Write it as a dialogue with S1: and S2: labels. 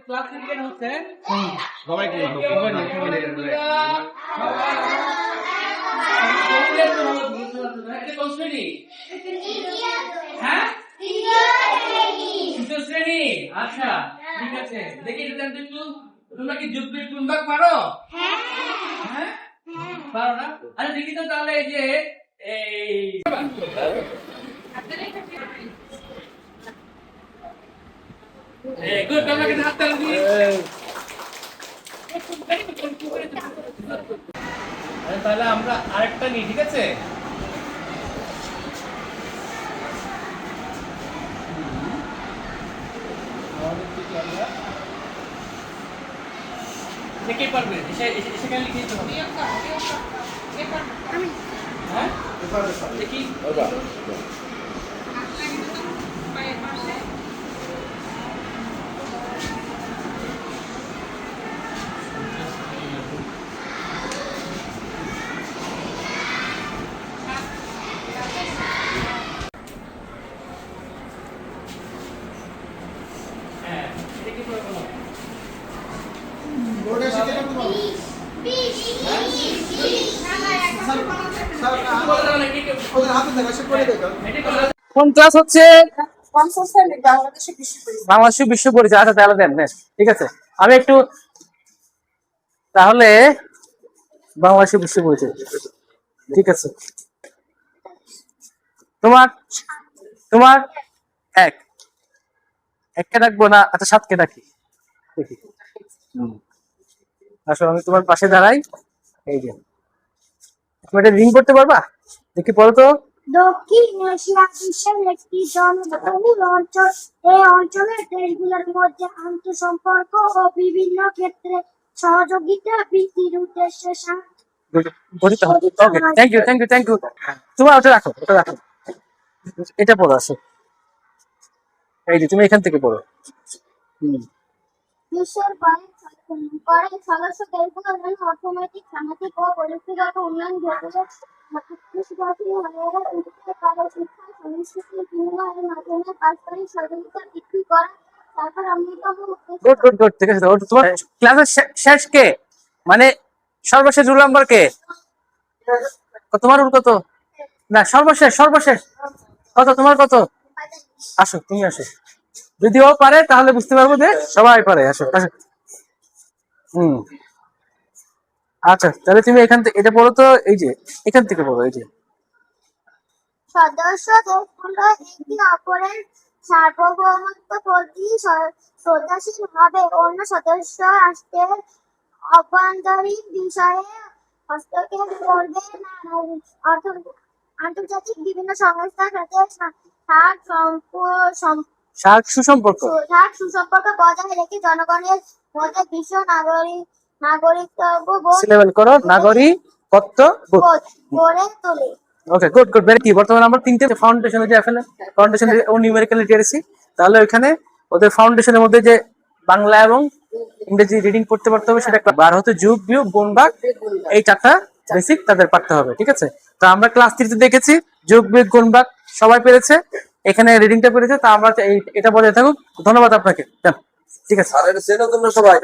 S1: Class ticket হচ্ছে
S2: সবাইকে
S1: হ্যাঁ তৃতীয় শ্রেণী। আচ্ছা ঠিক আছে, দেখি একটু তোমরা কি যুগবিদ গুণবাগ পারো? হ্যাঁ পারো না? আরে দেখি তো তাহলে এই যে গুড, তোমরা কি হাত তালি দিই। তাহলে আমরা আরেকটা নিই, ঠিক আছে? কে পারবে? সেখানে লিখে দিতে হবে। হ্যাঁ দেখি কোন ক্লাস হচ্ছে? বাংলাদেশ বিশ্ব পরিচয়। আচ্ছা তাহলে দেন, ঠিক আছে। আমি একটু তাহলে বাংলাদেশ বিশ্ব পরিচয়, ঠিক আছে। তোমার তোমার এককে ডাকবো না? আচ্ছা সাতকে ডাকি, দেখি। আসলে আমি তোমার পাশে দাঁড়াই, এই যে তুমি এটা রিং করতে পারবা? দেখি পড়ো তো।
S3: দক্ষিণ এশিয়া বিশ্বের একটি জনবহুল অঞ্চল। এই অঞ্চলের দেশগুলোর মধ্যে আন্তঃসম্পর্ক ও বিভিন্ন ক্ষেত্রে সহযোগিতা বৃদ্ধির উদ্দেশ্যে
S1: থ্যাংক ইউ। তোমার ওটা রাখো, এটা পড়ো। আসো এই যে তুমি এখান থেকে পড়ো।
S3: বিশ্বের কয়েক সদস্য দেশগুলোর জন্য অর্থনৈতিক, সামাজিক ও প্রযুক্তিগত উন্নয়ন ঘটেছে। শিক্ষা, সংস্কৃতি, বিনিময়ের মাধ্যমে পারস্পরিক সহযোগিতা বৃদ্ধি করা। তারপর
S1: গুড, ঠিক আছে। তোমার ক্লাসের শেষ কে, মানে সর্বশেষ রোল নাম্বার কে? তোমার রোল কত? না সর্বশেষ কত? তোমার কত? আসো তুমি আসো, যদি ও পারে তাহলে বুঝতে পারবো যে সবাই পারে। আসো। আচ্ছা তাহলে তুমি এখান থেকে এটা পড়ো তো, এই যে এখান থেকে পড়ো। এই যে
S3: সদস্য দেশগুলো একে অপরের সার্বভৌমত্ব প্রতি শ্রদ্ধাশীল হবে, অন্য সদস্য রাষ্ট্রের অভ্যন্তরীণ বিষয়ে হস্তক্ষেপ করবে না। আন্তর্জাতিক বিভিন্ন সংস্থার সাথে সুসম্পর্ক বজায় রেখে জনগণের মধ্যে বিশ্ব
S1: নাগরিকত্ব
S3: গড়ে তোলে।
S1: ওকে গুড, ভেরি কি। বর্তমানে আমরা তিনটে ফাউন্ডেশনে যে ফাউন্ডেশন ও নিউমেরিক্যাল লিটারেসি, তাহলে ওইখানে ওদের ফাউন্ডেশনের মধ্যে যে বাংলা এবং ইংরেজি রিডিং পড়তে পারতে হবে, সেটা বার হতে যুগ বিয়োগ গুণ ভাগ, এই চারটা বেসিক তাদের পারতে হবে, ঠিক আছে। তো আমরা ক্লাস 3 তে দেখেছি যুগ বিয়োগ গুণ ভাগ সবাই পেরেছে, এখানে রিডিংটা পেরেছে। তা আমরা এটা বজায় থাকুক। ধন্যবাদ আপনাকে, ঠিক আছে।
S2: আর এটা সেটা তোমরা সবাই